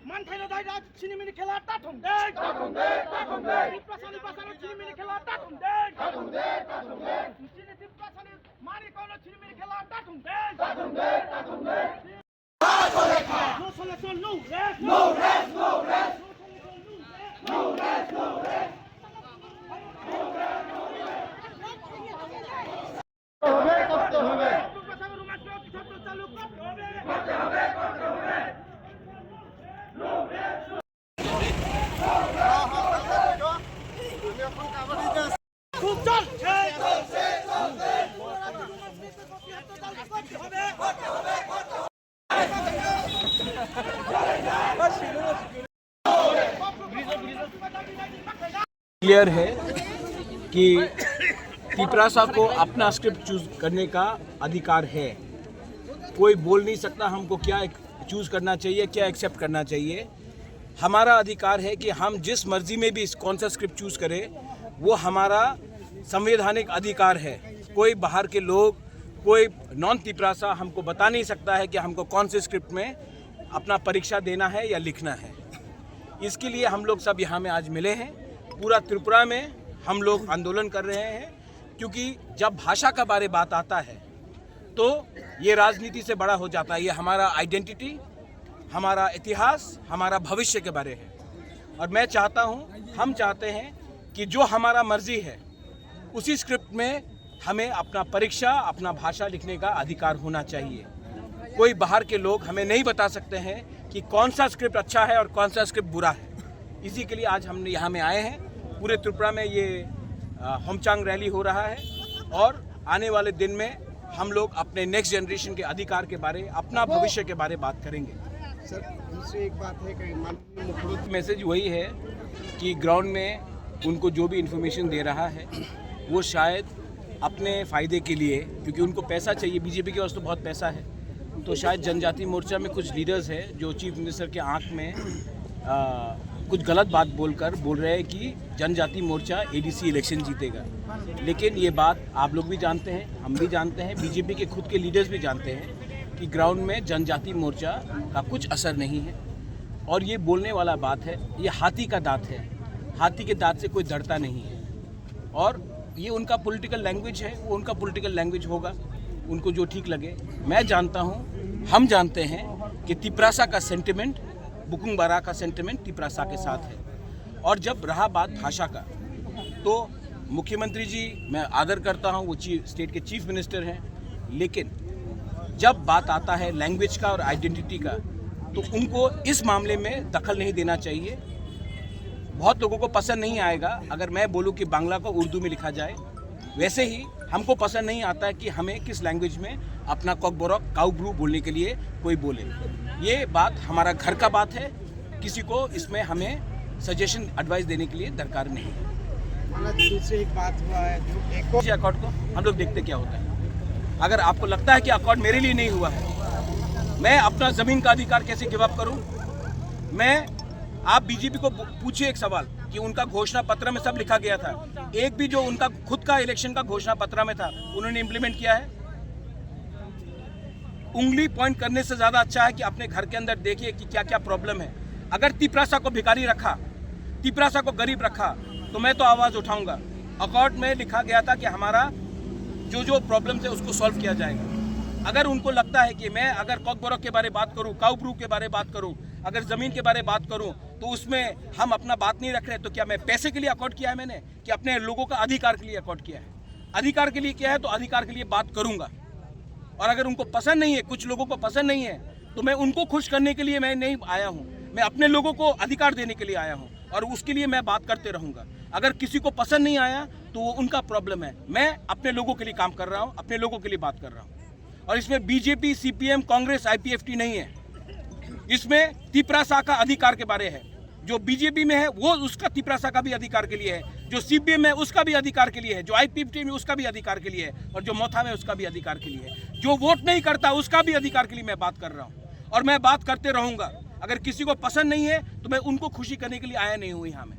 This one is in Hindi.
মান খাইলে দাই রাত চিনিমিনি খেলা টাটুম দে প্রশাসনিক চিনিমিনি খেলা টাটুম দে চিনি প্রশাসনিক মারি কোন চিনিমিনি খেলা টাটুম দে no solution no rest no rest no rest no rest no rest হবে করতে হবে প্রশাসনের রুমাল চালু করতে হবে করতে হবে করতে হবে क्लियर है कि तिपरासा को अपना स्क्रिप्ट चूज करने का अधिकार है। कोई बोल नहीं सकता हमको क्या चूज करना चाहिए, क्या एक्सेप्ट करना चाहिए। हमारा अधिकार है कि हम जिस मर्जी में भी कौन सा स्क्रिप्ट चूज करें, वो हमारा संवैधानिक अधिकार है। कोई बाहर के लोग, कोई नॉन तिपरासा हमको बता नहीं सकता है कि हमको कौन से स्क्रिप्ट में अपना परीक्षा देना है या लिखना है। इसके लिए हम लोग सब यहाँ में आज मिले हैं। पूरा त्रिपुरा में हम लोग आंदोलन कर रहे हैं, क्योंकि जब भाषा का बारे बात आता है तो ये राजनीति से बड़ा हो जाता है। ये हमारा आइडेंटिटी, हमारा इतिहास, हमारा भविष्य के बारे है। और मैं चाहता हूँ, हम चाहते हैं कि जो हमारा मर्जी है उसी स्क्रिप्ट में हमें अपना परीक्षा, अपना भाषा लिखने का अधिकार होना चाहिए। कोई बाहर के लोग हमें नहीं बता सकते हैं कि कौन सा स्क्रिप्ट अच्छा है और कौन सा स्क्रिप्ट बुरा है। इसी के लिए आज हम यहाँ में आए हैं। पूरे त्रिपुरा में ये होमचांग रैली हो रहा है और आने वाले दिन में हम लोग अपने नेक्स्ट जनरेशन के अधिकार के बारे, अपना भविष्य के बारे बात करेंगे। सर, दूसरी एक बात है कि माननीय मुख्यमंत्री मैसेज वही है कि ग्राउंड में उनको जो भी इन्फॉर्मेशन दे रहा है वो शायद अपने फ़ायदे के लिए, क्योंकि उनको पैसा चाहिए, बीजेपी के पास तो बहुत पैसा है, तो शायद जनजाति मोर्चा में कुछ लीडर्स हैं जो चीफ मिनिस्टर के आंख में कुछ गलत बात बोल रहे हैं कि जनजाति मोर्चा एडीसी इलेक्शन जीतेगा। लेकिन ये बात आप लोग भी जानते हैं, हम भी जानते हैं, बीजेपी के खुद के लीडर्स भी जानते हैं कि ग्राउंड में जनजाति मोर्चा का कुछ असर नहीं है। और ये बोलने वाला बात है, ये हाथी का दांत है, हाथी के दांत से कोई डरता नहीं है। और ये उनका पॉलिटिकल लैंग्वेज है, वो उनका पॉलिटिकल लैंग्वेज होगा, उनको जो ठीक लगे। मैं जानता हूँ, हम जानते हैं कि तिपरासा का सेंटिमेंट, बुकुंग बारा का सेंटिमेंट तिपरासा के साथ है। और जब रहा बात भाषा का, तो मुख्यमंत्री जी मैं आदर करता हूँ, वो स्टेट के चीफ मिनिस्टर हैं, लेकिन जब बात आता है लैंग्वेज का और आइडेंटिटी का, तो उनको इस मामले में दखल नहीं देना चाहिए। बहुत लोगों को पसंद नहीं आएगा अगर मैं बोलूँ कि बांग्ला को उर्दू में लिखा जाए, वैसे ही हमको पसंद नहीं आता है कि हमें किस लैंग्वेज में अपना कॉकबोरक काउब्रू बोलने के लिए कोई बोले। ये बात हमारा घर का बात है, किसी को इसमें हमें सजेशन एडवाइस देने के लिए दरकार नहीं है। दूसरी एक बात हुआ है जो एक अकॉर्ड को हम लोग देखते क्या होता है। अगर आपको लगता है कि अकॉर्ड मेरे लिए नहीं हुआ है, मैं अपना ज़मीन का अधिकार कैसे गिव अप करूं? आप बीजेपी को पूछिए एक सवाल कि उनका घोषणा पत्र में सब लिखा गया था, एक भी जो उनका खुद का इलेक्शन का घोषणा पत्र में था उन्होंने इम्प्लीमेंट किया है? उंगली पॉइंट करने से ज़्यादा अच्छा है कि अपने घर के अंदर देखिए कि क्या क्या प्रॉब्लम है। अगर तिपरासा को भिखारी रखा, तिपरासा को गरीब रखा, तो मैं तो आवाज़ उठाऊंगा। अकॉर्ड में लिखा गया था कि हमारा जो जो प्रॉब्लम है उसको सॉल्व किया जाएगा। अगर उनको लगता है कि मैं अगर कॉकबोरक के बारे बात करूं, काउब्रू के बारे बात करूं, अगर ज़मीन के बारे बात करूं, तो उसमें हम अपना बात नहीं रख रहे, तो क्या मैं पैसे के लिए अकॉर्ड किया है मैंने, कि अपने लोगों का अधिकार के लिए अकॉर्ड किया है? अधिकार के लिए किया है तो अधिकार के लिए बात करूंगा। और अगर उनको पसंद नहीं है, कुछ लोगों को पसंद नहीं है, तो मैं उनको खुश करने के लिए मैं नहीं आया हूँ, मैं अपने लोगों को अधिकार देने के लिए आया हूँ और उसके लिए मैं बात करते रहूँगा। अगर किसी को पसंद नहीं आया तो वो उनका प्रॉब्लम है। मैं अपने लोगों के लिए काम कर रहा हूँ, अपने लोगों के लिए बात कर रहा हूँ। और इसमें बीजेपी, सीपीएम, कांग्रेस, आईपीएफटी नहीं है। इसमें तिपरासा का अधिकार के बारे है। जो बीजेपी में है वो उसका तिपरासा का भी अधिकार के लिए है, जो सीपीएम में उसका भी अधिकार के लिए है, जो आईपीएफटी में उसका भी अधिकार के लिए है, और जो मोथा में उसका भी अधिकार के लिए है। जो वोट नहीं करता उसका भी अधिकार के लिए मैं बात कर रहा हूँ और मैं बात करते रहूंगा। अगर किसी को पसंद नहीं है तो मैं उनको खुशी करने के लिए आया नहीं हूँ यहाँ में।